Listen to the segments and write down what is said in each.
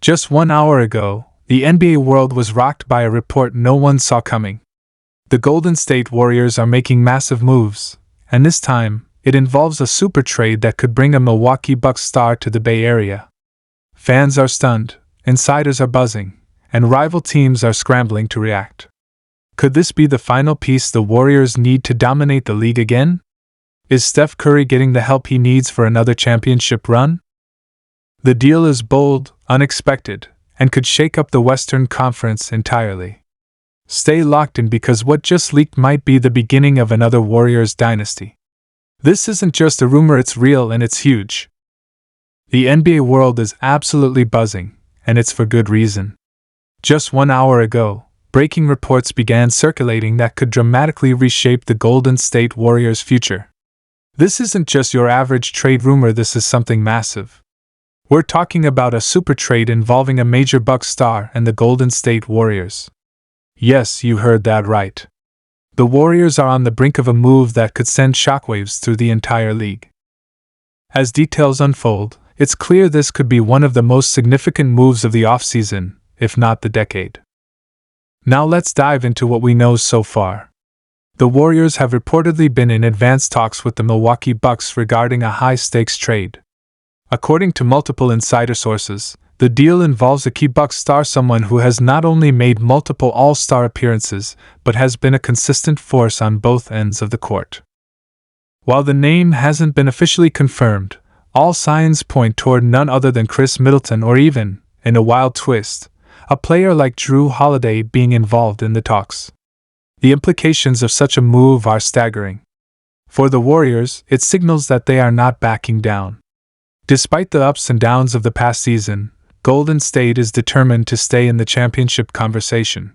Just 1 hour ago, the NBA world was rocked by a report no one saw coming. The Golden State Warriors are making massive moves, and this time, it involves a super trade that could bring a Milwaukee Bucks star to the Bay Area. Fans are stunned, insiders are buzzing, and rival teams are scrambling to react. Could this be the final piece the Warriors need to dominate the league again? Is Steph Curry getting the help he needs for another championship run? The deal is bold, unexpected, and could shake up the Western Conference entirely. Stay locked in because what just leaked might be the beginning of another Warriors dynasty. This isn't just a rumor, it's real and it's huge. The NBA world is absolutely buzzing, and it's for good reason. Just 1 hour ago, breaking reports began circulating that could dramatically reshape the Golden State Warriors' future. This isn't just your average trade rumor, this is something massive. We're talking about a super trade involving a major Bucks star and the Golden State Warriors. Yes, you heard that right. The Warriors are on the brink of a move that could send shockwaves through the entire league. As details unfold, it's clear this could be one of the most significant moves of the offseason, if not the decade. Now let's dive into what we know so far. The Warriors have reportedly been in advanced talks with the Milwaukee Bucks regarding a high-stakes trade. According to multiple insider sources, the deal involves a key Bucks star, someone who has not only made multiple All-Star appearances, but has been a consistent force on both ends of the court. While the name hasn't been officially confirmed, all signs point toward none other than Chris Middleton, or even, in a wild twist, a player like Jrue Holiday being involved in the talks. The implications of such a move are staggering. For the Warriors, it signals that they are not backing down. Despite the ups and downs of the past season, Golden State is determined to stay in the championship conversation.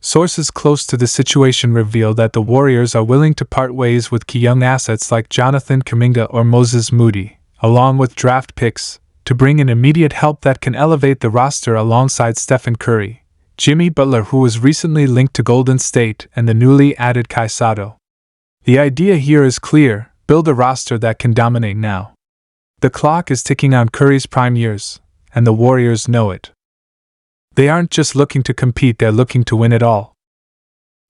Sources close to the situation reveal that the Warriors are willing to part ways with key young assets like Jonathan Kuminga or Moses Moody, along with draft picks, to bring in immediate help that can elevate the roster alongside Steph Curry, Jimmy Butler, who was recently linked to Golden State, and the newly added Caicedo. The idea here is clear: build a roster that can dominate now. The clock is ticking on Curry's prime years, and the Warriors know it. They aren't just looking to compete, they're looking to win it all.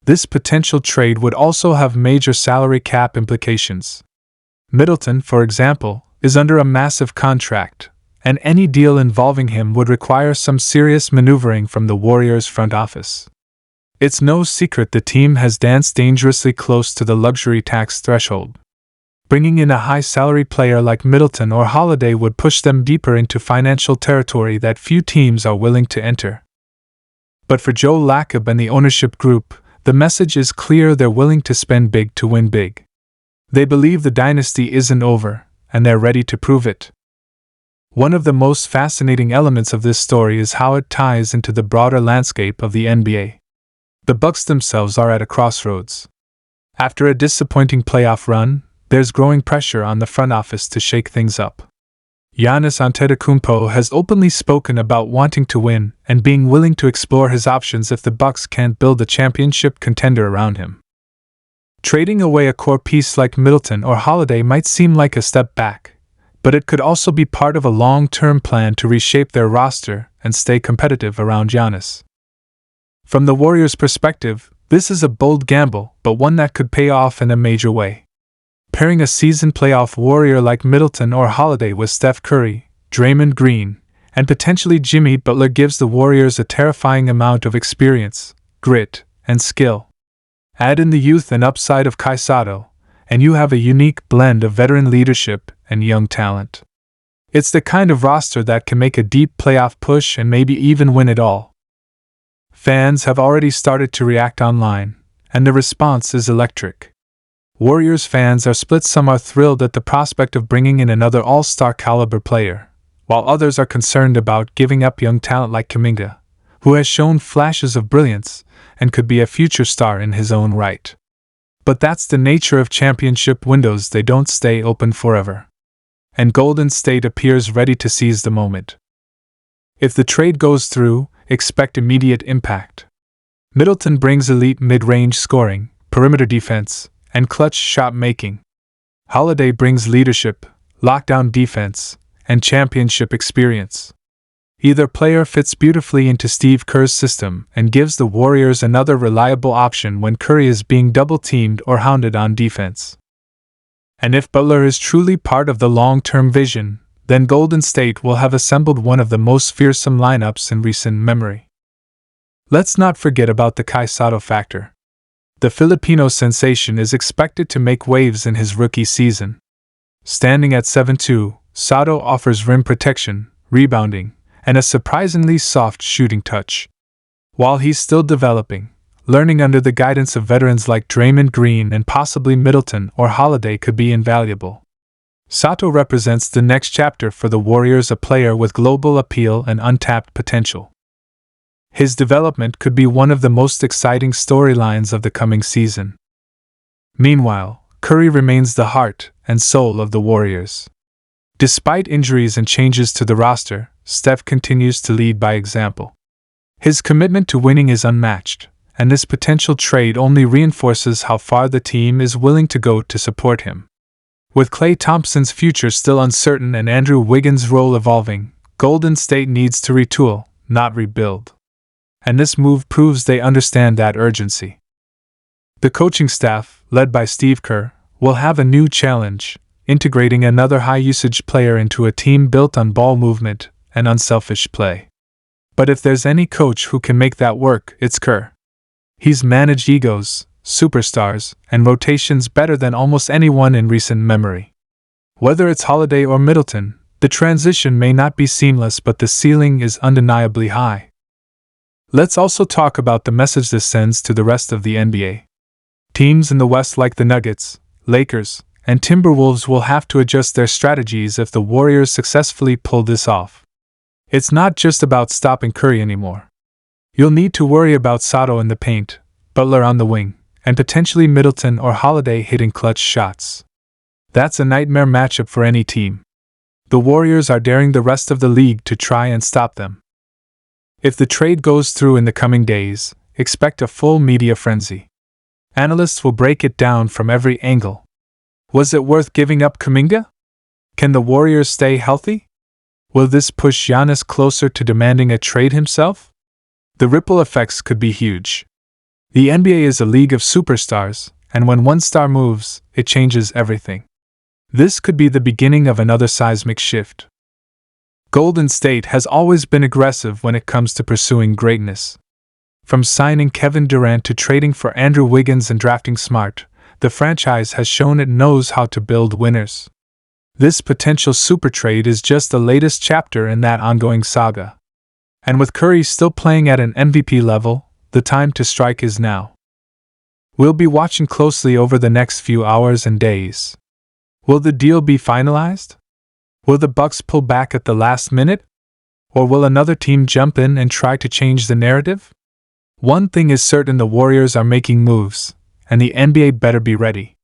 This potential trade would also have major salary cap implications. Middleton, for example, is under a massive contract, and any deal involving him would require some serious maneuvering from the Warriors' front office. It's no secret the team has danced dangerously close to the luxury tax threshold. Bringing in a high-salary player like Middleton or Holiday would push them deeper into financial territory that few teams are willing to enter. But for Joe Lacob and the ownership group, the message is clear: they're willing to spend big to win big. They believe the dynasty isn't over, and they're ready to prove it. One of the most fascinating elements of this story is how it ties into the broader landscape of the NBA. The Bucks themselves are at a crossroads. After a disappointing playoff run, there's growing pressure on the front office to shake things up. Giannis Antetokounmpo has openly spoken about wanting to win and being willing to explore his options if the Bucks can't build a championship contender around him. Trading away a core piece like Middleton or Holiday might seem like a step back, but it could also be part of a long-term plan to reshape their roster and stay competitive around Giannis. From the Warriors' perspective, this is a bold gamble, but one that could pay off in a major way. Pairing a seasoned playoff warrior like Middleton or Holiday with Steph Curry, Draymond Green, and potentially Jimmy Butler gives the Warriors a terrifying amount of experience, grit, and skill. Add in the youth and upside of Caicedo, and you have a unique blend of veteran leadership and young talent. It's the kind of roster that can make a deep playoff push and maybe even win it all. Fans have already started to react online, and the response is electric. Warriors fans are split. Some are thrilled at the prospect of bringing in another all-star caliber player, while others are concerned about giving up young talent like Kuminga, who has shown flashes of brilliance and could be a future star in his own right. But that's the nature of championship windows, they don't stay open forever. And Golden State appears ready to seize the moment. If the trade goes through, expect immediate impact. Middleton brings elite mid-range scoring, perimeter defense, and clutch shot making. Holiday brings leadership, lockdown defense, and championship experience. Either player fits beautifully into Steve Kerr's system and gives the Warriors another reliable option when Curry is being double-teamed or hounded on defense. And if Butler is truly part of the long-term vision, then Golden State will have assembled one of the most fearsome lineups in recent memory. Let's not forget about the Kai Sotto factor. The Filipino sensation is expected to make waves in his rookie season. Standing at 7'2", Sotto offers rim protection, rebounding, and a surprisingly soft shooting touch. While he's still developing, learning under the guidance of veterans like Draymond Green and possibly Middleton or Holiday could be invaluable. Sotto represents the next chapter for the Warriors, a player with global appeal and untapped potential. His development could be one of the most exciting storylines of the coming season. Meanwhile, Curry remains the heart and soul of the Warriors. Despite injuries and changes to the roster, Steph continues to lead by example. His commitment to winning is unmatched, and this potential trade only reinforces how far the team is willing to go to support him. With Klay Thompson's future still uncertain and Andrew Wiggins' role evolving, Golden State needs to retool, not rebuild. And this move proves they understand that urgency. The coaching staff, led by Steve Kerr, will have a new challenge, integrating another high-usage player into a team built on ball movement and unselfish play. But if there's any coach who can make that work, it's Kerr. He's managed egos, superstars, and rotations better than almost anyone in recent memory. Whether it's Holiday or Middleton, the transition may not be seamless, but the ceiling is undeniably high. Let's also talk about the message this sends to the rest of the NBA. Teams in the West like the Nuggets, Lakers, and Timberwolves will have to adjust their strategies if the Warriors successfully pull this off. It's not just about stopping Curry anymore. You'll need to worry about Sotto in the paint, Butler on the wing, and potentially Middleton or Holiday hitting clutch shots. That's a nightmare matchup for any team. The Warriors are daring the rest of the league to try and stop them. If the trade goes through in the coming days, expect a full media frenzy. Analysts will break it down from every angle. Was it worth giving up Kuminga? Can the Warriors stay healthy? Will this push Giannis closer to demanding a trade himself? The ripple effects could be huge. The NBA is a league of superstars, and when one star moves, it changes everything. This could be the beginning of another seismic shift. Golden State has always been aggressive when it comes to pursuing greatness. From signing Kevin Durant to trading for Andrew Wiggins and drafting Smart, the franchise has shown it knows how to build winners. This potential super trade is just the latest chapter in that ongoing saga. And with Curry still playing at an MVP level, the time to strike is now. We'll be watching closely over the next few hours and days. Will the deal be finalized? Will the Bucks pull back at the last minute? Or will another team jump in and try to change the narrative? One thing is certain: the Warriors are making moves, and the NBA better be ready.